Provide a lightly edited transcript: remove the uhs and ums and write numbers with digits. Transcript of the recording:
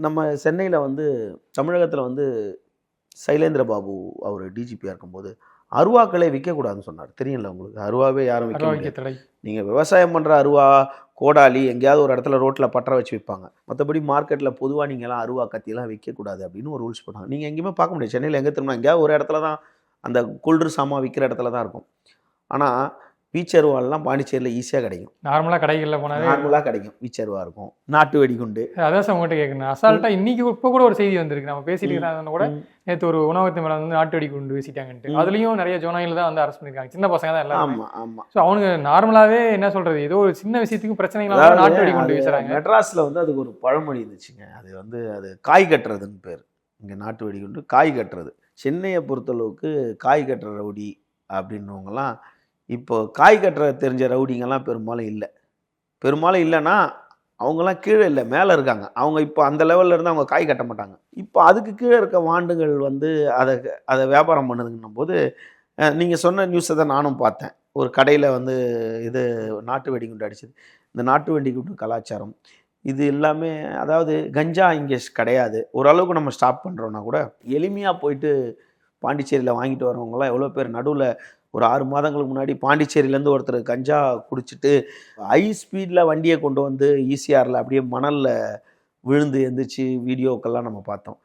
நம்ம சென்னையில் வந்து தமிழகத்தில் வந்து சைலேந்திர பாபு அவர் டிஜிபியாக இருக்கும்போது அருவாக்களே விற்கக்கூடாதுன்னு சொன்னார். தெரியல உங்களுக்கு? அருவாவே யாரும் விற்க முடியாது. நீங்கள் விவசாயம் பண்ணுற அருவா, கோடாலி எங்கேயாவது ஒரு இடத்துல ரோட்டில் பற்ற வச்சு விற்பாங்க. மற்றபடி மார்க்கெட்டில் பொதுவாக நீங்கள்லாம் அருவா கத்தியெல்லாம் விற்கக்கூடாது அப்படின்னு ஒரு ரூல்ஸ் போட்டாங்க. நீங்கள் எங்கேயுமே பார்க்க முடியாது. சென்னையில் எங்கே திரும்ப எங்கேயாவது ஒரு இடத்துல தான் அந்த குளிர் சாமான் விற்கிற இடத்துல தான் இருக்கும். ஆனால் வீச்சருவாலாம் பாண்டிச்சேரியில் ஈஸியாக கிடைக்கும். நார்மலாக கடைகளில் போனால் நார்மலாக கிடைக்கும். வீச்சருவா இருக்கும், நாட்டு வெடிகுண்டு. அதான் சார் உங்கள்கிட்ட கேட்குறேன். அசால்ட்டாக இன்றைக்கி இப்போ கூட ஒரு செய்தி வந்திருக்கு. நம்ம பேசிட்டு இருக்கிறாங்க கூட, நேற்று ஒரு உணவகத்து மேலே வந்து நாட்டு வெடிகுண்டு வீசிட்டாங்கன்ட்டு. அதுலேயும் நிறைய ஜோனாயில் தான் வந்து அரெஸ்ட் பண்ணியிருக்காங்க. சின்ன பசங்க தான் எல்லாம். ஆமாம் ஆமாம். ஸோ அவனுக்கு நார்மலாகவே என்ன சொல்கிறது, ஏதோ ஒரு சின்ன விஷயத்துக்கும் பிரச்சனைகளாக நாட்டு வெடிகுண்டு வீசுறாங்க. மெட்ராஸில் வந்து அதுக்கு ஒரு பழமொழி இருந்துச்சுங்க. அது வந்து அது காய் கட்டுறதுன்னு பேர். இங்கே நாட்டு வெடிகுண்டு காய் கட்டுறது. சென்னையை பொறுத்தளவுக்கு காய் கட்டுற ரவுடி அப்படின்னவங்கலாம் இப்போ காய் கட்டுற தெரிஞ்ச ரவுடிங்கெல்லாம் பெரும்பாலும் இல்லைன்னா அவங்கெல்லாம் கீழே இல்லை, மேலே இருக்காங்க. அவங்க இப்போ அந்த லெவலில் இருந்து அவங்க காய் கட்ட மாட்டாங்க. இப்போ அதுக்கு கீழே இருக்க வாண்டுகள் வந்து அதை வியாபாரம் பண்ணுதுன்னும் போது நீங்கள் சொன்ன நியூஸை தான் நானும் பார்த்தேன். ஒரு கடையில் வந்து இது நாட்டு வெடிகுண்டு அடிச்சது. இந்த நாட்டு வெடிகுண்டு கலாச்சாரம் இது எல்லாமே, அதாவது கஞ்சா இங்கே கிடையாது. ஓரளவுக்கு நம்ம ஸ்டாப் பண்ணுறோன்னா கூட எளிமையாக போயிட்டு பாண்டிச்சேரியில் வாங்கிட்டு வரவங்களாம் எவ்வளோ பேர் நடுவில் ஒரு 6 மாதங்களுக்கு முன்னாடி பாண்டிச்சேரியிலேருந்து ஒருத்தர் கஞ்சா குடிச்சிட்டு ஹை ஸ்பீடில் வண்டியை கொண்டு வந்து ஈசிஆரில் அப்படியே மணலில் விழுந்து எந்திரிச்சு வீடியோக்கெல்லாம் நம்ம பார்த்தோம்.